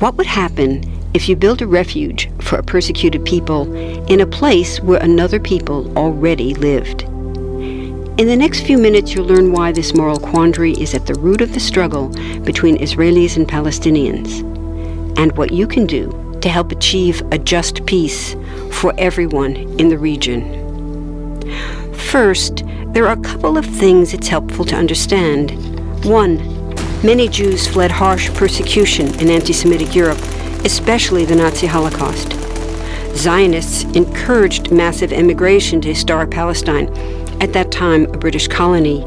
What would happen if you built a refuge for a persecuted people in a place where another people already lived? In the next few minutes, you'll learn why this moral quandary is at the root of the struggle between Israelis and Palestinians, and what you can do to help achieve a just peace for everyone in the region. First, there are a couple of things it's helpful to understand. One, many Jews fled harsh persecution in anti-Semitic Europe, especially the Nazi Holocaust. Zionists encouraged massive immigration to historic Palestine, at that time a British colony,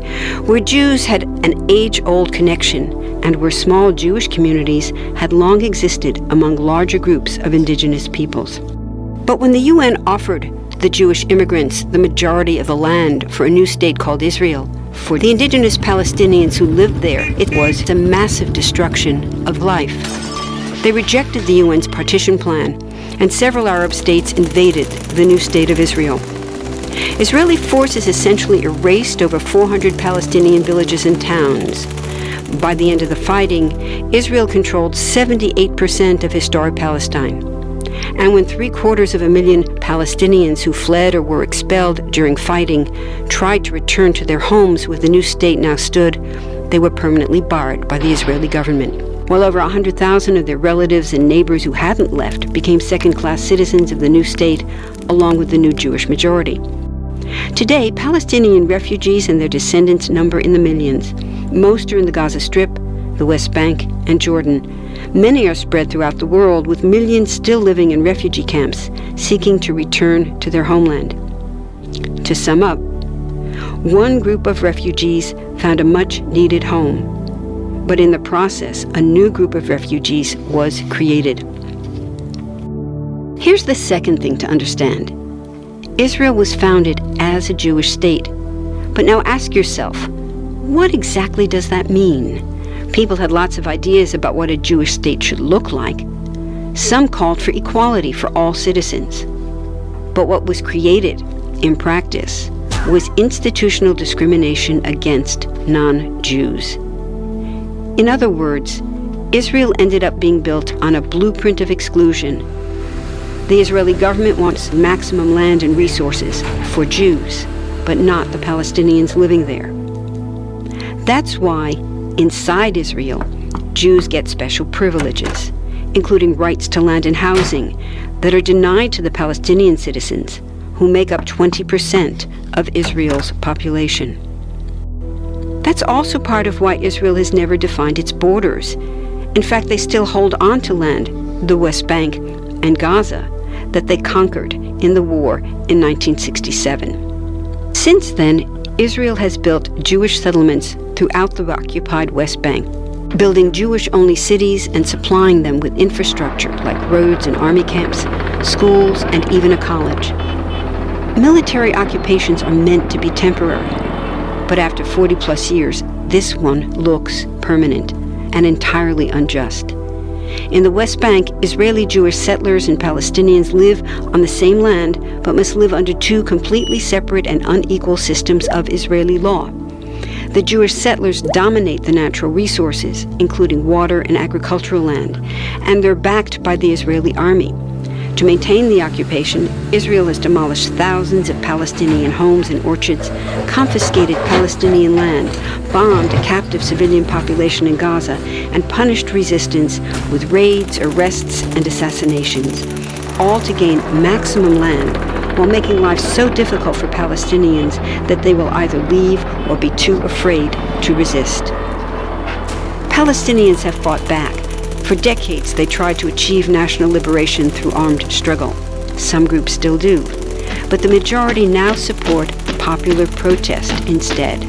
where Jews had an age-old connection and where small Jewish communities had long existed among larger groups of indigenous peoples. But when the UN offered the Jewish immigrants the majority of the land for a new state called Israel, for the indigenous Palestinians who lived there, it was a massive destruction of life. They rejected the UN's partition plan, and several Arab states invaded the new state of Israel. Israeli forces essentially erased over 400 Palestinian villages and towns. By the end of the fighting, Israel controlled 78% of historic Palestine. And when 750,000 Palestinians who fled or were expelled during fighting tried to return to their homes where the new state now stood, they were permanently barred by the Israeli government. While over 100,000 of their relatives and neighbors who hadn't left became second-class citizens of the new state, along with the new Jewish majority. Today, Palestinian refugees and their descendants number in the millions. Most are in the Gaza Strip, the West Bank, and Jordan. Many are spread throughout the world, with millions still living in refugee camps, seeking to return to their homeland. To sum up, one group of refugees found a much-needed home, but in the process, a new group of refugees was created. Here's the second thing to understand. Israel was founded as a Jewish state. But now ask yourself, what exactly does that mean? People had lots of ideas about what a Jewish state should look like. Some called for equality for all citizens. But what was created, in practice, was institutional discrimination against non-Jews. In other words, Israel ended up being built on a blueprint of exclusion. The Israeli government wants maximum land and resources for Jews, but not the Palestinians living there. That's why, inside Israel, Jews get special privileges, including rights to land and housing, that are denied to the Palestinian citizens, who make up 20% of Israel's population. That's also part of why Israel has never defined its borders. In fact, they still hold on to land, the West Bank and Gaza, that they conquered in the war in 1967. Since then, Israel has built Jewish settlements throughout the occupied West Bank, building Jewish-only cities and supplying them with infrastructure like roads and army camps, schools, and even a college. Military occupations are meant to be temporary, but after 40-plus years, this one looks permanent and entirely unjust. In the West Bank, Israeli Jewish settlers and Palestinians live on the same land, but must live under two completely separate and unequal systems of Israeli law. The Jewish settlers dominate the natural resources, including water and agricultural land, and they're backed by the Israeli army. To maintain the occupation, Israel has demolished thousands of Palestinian homes and orchards, confiscated Palestinian land, bombed a captive civilian population in Gaza, and punished resistance with raids, arrests, and assassinations, all to gain maximum land, while making life so difficult for Palestinians that they will either leave or be too afraid to resist. Palestinians have fought back. For decades, they tried to achieve national liberation through armed struggle. Some groups still do. But the majority now support popular protest instead.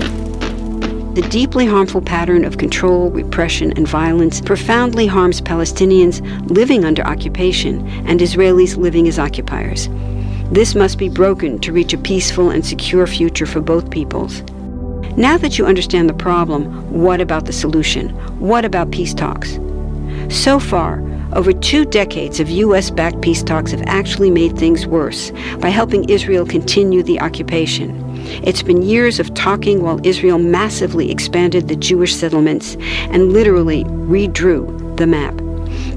The deeply harmful pattern of control, repression, and violence profoundly harms Palestinians living under occupation and Israelis living as occupiers. This must be broken to reach a peaceful and secure future for both peoples. Now that you understand the problem, what about the solution? What about peace talks? So far, over 2 decades of U.S.-backed peace talks have actually made things worse by helping Israel continue the occupation. It's been years of talking while Israel massively expanded the Jewish settlements and literally redrew the map.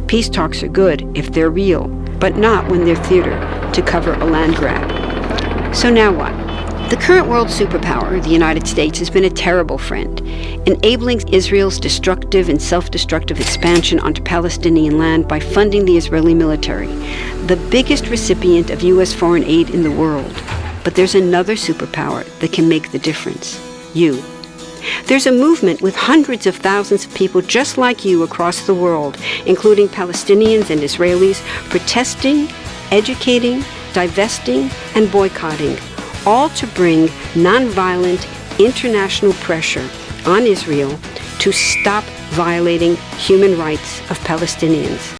Peace talks are good if they're real, but not when they're theater to cover a land grab. So now what? The current world superpower, the United States, has been a terrible friend, enabling Israel's destructive and self-destructive expansion onto Palestinian land by funding the Israeli military, the biggest recipient of U.S. foreign aid in the world. But there's another superpower that can make the difference: you. There's a movement with hundreds of thousands of people just like you across the world, including Palestinians and Israelis, protesting, educating, divesting, and boycotting, all to bring nonviolent international pressure on Israel to stop violating human rights of Palestinians.